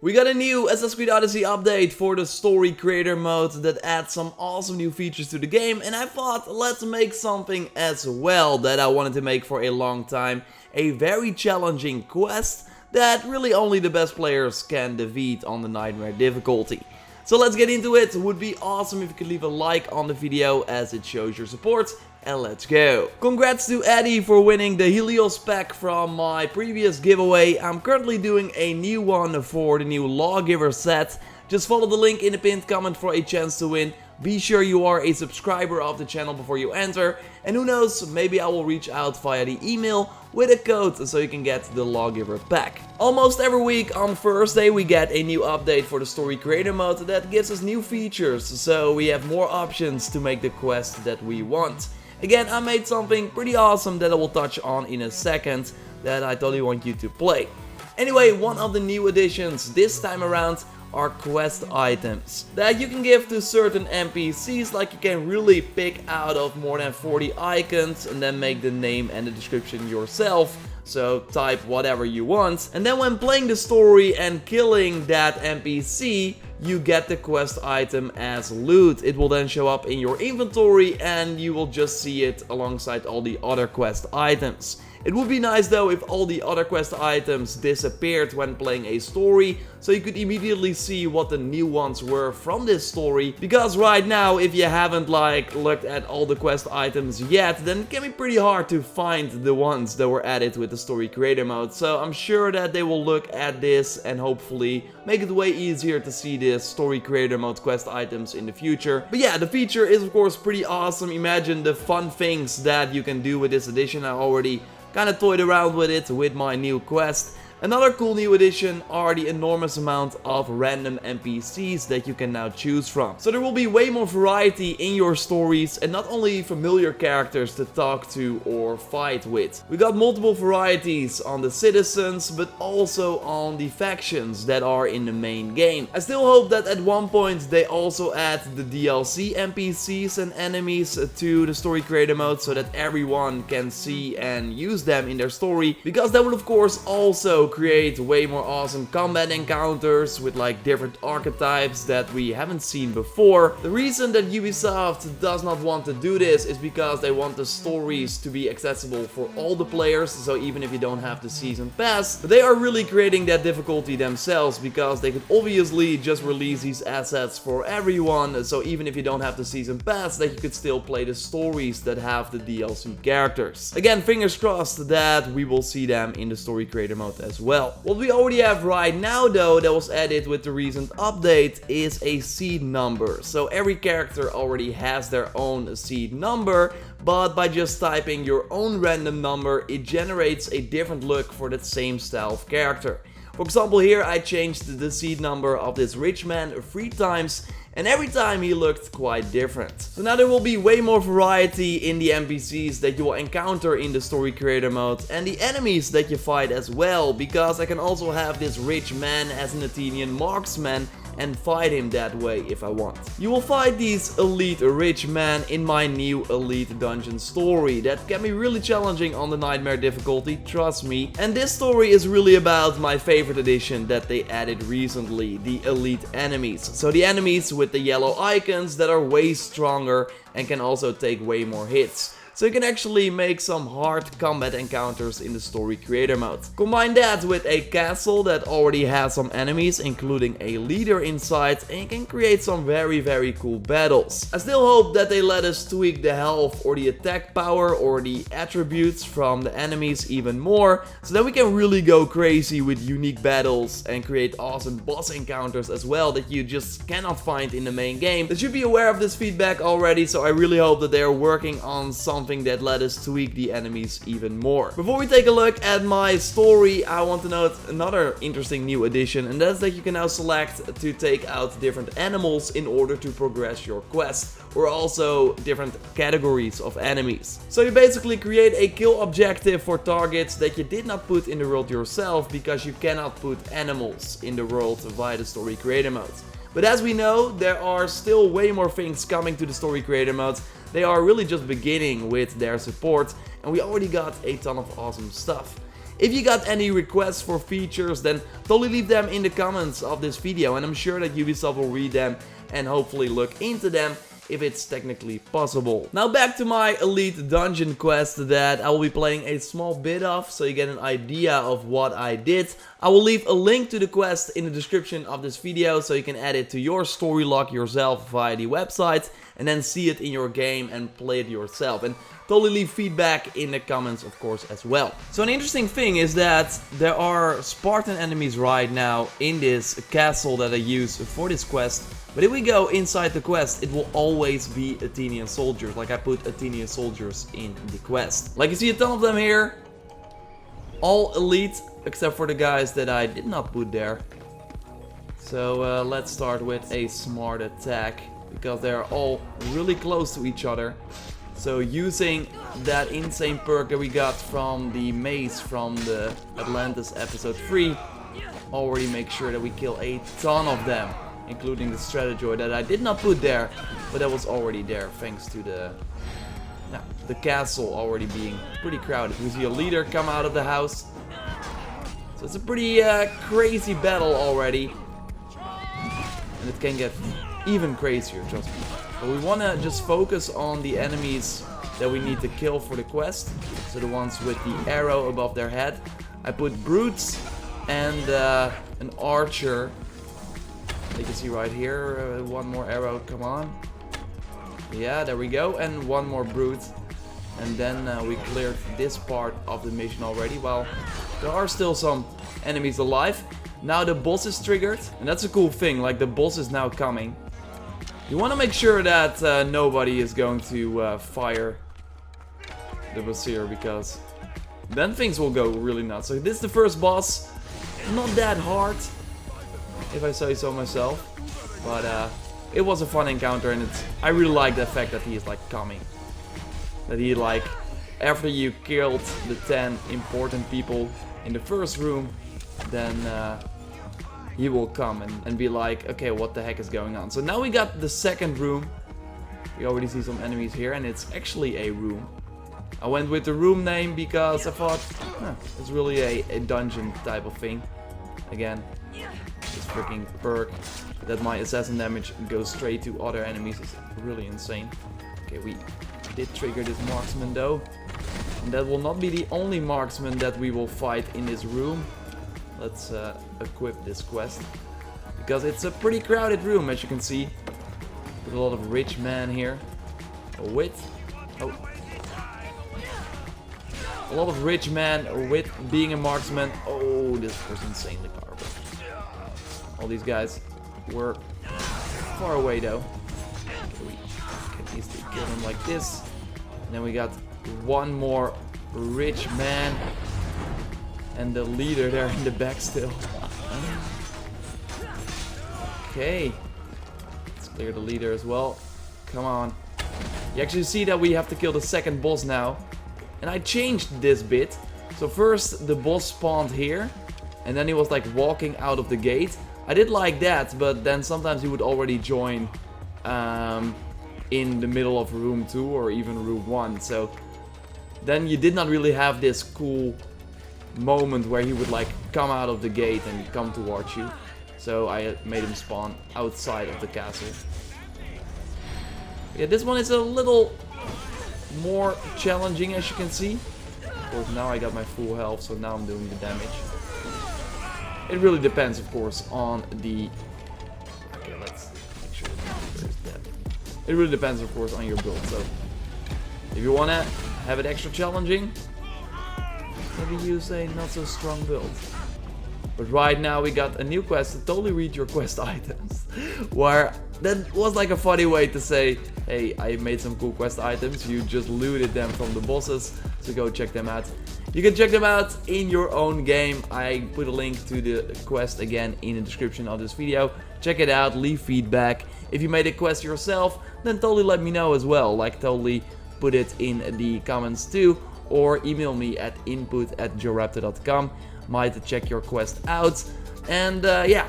We got a new Assassin's Creed Odyssey update for the story creator mode that adds some awesome new features to the game, and I thought let's make something as well that I wanted to make for a long time. A very challenging quest that really only the best players can defeat on the Nightmare difficulty. So let's get into it. It would be awesome if you could leave a like on the video as it shows your support. And let's go. Congrats to Eddie for winning the Helios pack from my previous giveaway. I'm currently doing a new one for the new Lawgiver set. Just follow the link in the pinned comment for a chance to win. Be sure you are a subscriber of the channel before you enter. And who knows, maybe I will reach out via the email with a code so you can get the Lawgiver pack. Almost every week on Thursday we get a new update for the story creator mode that gives us new features. So we have more options to make the quest that we want. Again, I made something pretty awesome that I will touch on in a second that I totally want you to play. Anyway, one of the new additions this time around are quest items that you can give to certain NPCs. Like, you can really pick out of more than 40 icons and then make the name and the description yourself. So type whatever you want, and then when playing the story and killing that NPC, you get the quest item as loot. It will then show up in your inventory and you will just see it alongside all the other quest items. It would be nice though if all the other quest items disappeared when playing a story, so you could immediately see what the new ones were from this story. Because right now, if you haven't looked at all the quest items yet, then it can be pretty hard to find the ones that were added with the story creator mode. So I'm sure that they will look at this and hopefully make it way easier to see the story creator mode quest items in the future. But yeah, the feature is of course pretty awesome. Imagine the fun things that you can do with this edition. I already kind of toyed around with it with my new quest. Another cool new addition are the enormous amount of random NPCs that you can now choose from. So there will be way more variety in your stories and not only familiar characters to talk to or fight with. We got multiple varieties on the citizens, but also on the factions that are in the main game. I still hope that at one point they also add the DLC NPCs and enemies to the story creator mode so that everyone can see and use them in their story, because that would of course also create way more awesome combat encounters with different archetypes that we haven't seen before. The reason that Ubisoft does not want to do this is because they want the stories to be accessible for all the players, so even if you don't have the season pass. But they are really creating that difficulty themselves, because they could obviously just release these assets for everyone, so even if you don't have the season pass, that you could still play the stories that have the DLC characters. Again, fingers crossed that we will see them in the story creator mode as well. What we already have right now though, that was added with the recent update, is a seed number. So every character already has their own seed number, but by just typing your own random number, it generates a different look for that same style of character. For example, here I changed the seed number of this rich man 3 times, and every time he looked quite different. So now there will be way more variety in the NPCs that you will encounter in the story creator mode, and the enemies that you fight as well, because I can also have this rich man as an Athenian marksman and fight him that way if I want. You will fight these elite rich men in my new elite dungeon story that can be really challenging on the Nightmare difficulty, trust me. And this story is really about my favorite addition that they added recently, the elite enemies. So the enemies with the yellow icons that are way stronger and can also take way more hits. So you can actually make some hard combat encounters in the story creator mode. Combine that with a castle that already has some enemies, including a leader inside, and you can create some very cool battles. I still hope that they let us tweak the health or the attack power or the attributes from the enemies even more, so that we can really go crazy with unique battles and create awesome boss encounters as well that you just cannot find in the main game. They should be aware of this feedback already, so I really hope that they are working on something that let us tweak the enemies even more. Before we take a look at my story, I want to note another interesting new addition, and that's that you can now select to take out different animals in order to progress your quest, or also different categories of enemies. So you basically create a kill objective for targets that you did not put in the world yourself, because you cannot put animals in the world via the story creator mode. But as we know, there are still way more things coming to the story creator mode. They are really just beginning with their support, and we already got a ton of awesome stuff. If you got any requests for features, then totally leave them in the comments of this video, and I'm sure that Ubisoft will read them and hopefully look into them if it's technically possible. Now back to my Elite Dungeon quest that I will be playing a small bit of, so you get an idea of what I did. I will leave a link to the quest in the description of this video, so you can add it to your story log yourself via the website, and then see it in your game and play it yourself. And totally leave feedback in the comments, of course, as well. So an interesting thing is that there are Spartan enemies right now in this castle that I use for this quest. But if we go inside the quest, it will always be Athenian soldiers. Like I put Athenian soldiers in the quest. Like you see a ton of them here. All elite, except for the guys that I did not put there. So let's start with a smart attack, because they're all really close to each other. So using that insane perk that we got from the maze from the Atlantis episode 3, already make sure that we kill a ton of them, including the Strategoid that I did not put there, but that was already there thanks to the castle already being pretty crowded. We see a leader come out of the house. So it's a pretty crazy battle already. And it can get even crazier, trust me. But we want to just focus on the enemies that we need to kill for the quest. So the ones with the arrow above their head. I put brutes and an archer. You can see right here, one more arrow, come on. Yeah, there we go, and one more brute. And then we cleared this part of the mission already. Well, there are still some enemies alive. Now the boss is triggered, and that's a cool thing, like the boss is now coming. You want to make sure that nobody is going to fire the Vizier, because then things will go really nuts. So this is the first boss, not that hard, if I say so myself, but it was a fun encounter, and I really like the fact that he is like coming. That he like, after you killed the 10 important people in the first room, then he will come and be like, okay, what the heck is going on? So now we got the second room. We already see some enemies here, and it's actually a room. I went with the room name because I thought, it's really a dungeon type of thing. Again, this freaking perk that my assassin damage goes straight to other enemies is really insane. Okay, we did trigger this marksman though. And that will not be the only marksman that we will fight in this room. Let's equip this quest, because it's a pretty crowded room, as you can see. With a lot of rich men here. A lot of rich men with being a marksman. Oh, this was insanely powerful. All these guys were far away though. We can easily kill them like this. And then we got one more rich man. And the leader there in the back still. Okay. Let's clear the leader as well. Come on. You actually see that we have to kill the second boss now. And I changed this bit. So first the boss spawned here. And then he was like walking out of the gate. I did like that, but then sometimes he would already join in the middle of room 2 or even room 1. So then you did not really have this cool moment where he would like come out of the gate and come towards you. So I made him spawn outside of the castle. Yeah, this one is a little more challenging, as you can see. Of course, now I got my full health, so now I'm doing the damage. It really depends, of course, on the... Okay, let's make sure the is dead. It really depends, of course, on your build. So if you wanna have it extra challenging, maybe use a not so strong build. But right now we got a new quest to totally read your quest items. Where that was like a funny way to say, hey, I made some cool quest items, you just looted them from the bosses, so go check them out. You can check them out in your own game. I put a link to the quest again in the description of this video. Check it out, leave feedback. If you made a quest yourself, then totally let me know as well. Like totally put it in the comments too. Or email me at input@JorRaptor.com. Might check your quest out. And yeah,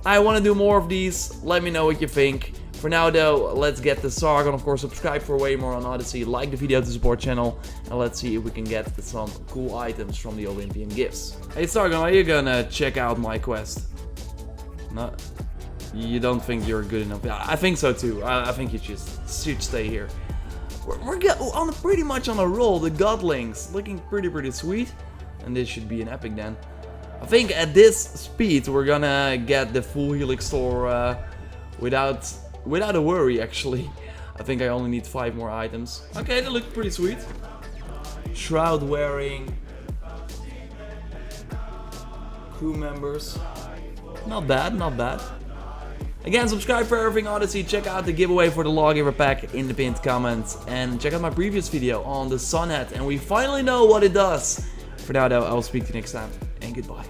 I want to do more of these. Let me know what you think. For now though, let's get the Sargon. Of course, subscribe for way more on Odyssey, like the video to support channel, and let's see if we can get some cool items from the Olympian gifts. Hey Sargon, are you gonna check out my quest? No, you don't think you're good enough? Yeah, I think so too. I think you just should stay here. We're pretty much on a roll. The Godlings looking pretty sweet, and this should be an epic then. I think at this speed we're gonna get the full Helix store without a worry actually. I think I only need 5 more items. Okay, they look pretty sweet. Shroud wearing crew members. Not bad, not bad. Again, subscribe for everything Odyssey. Check out the giveaway for the Lawgiver pack in the pinned comments. And check out my previous video on the Sun Hat. And we finally know what it does. For now though, I will speak to you next time. And goodbye.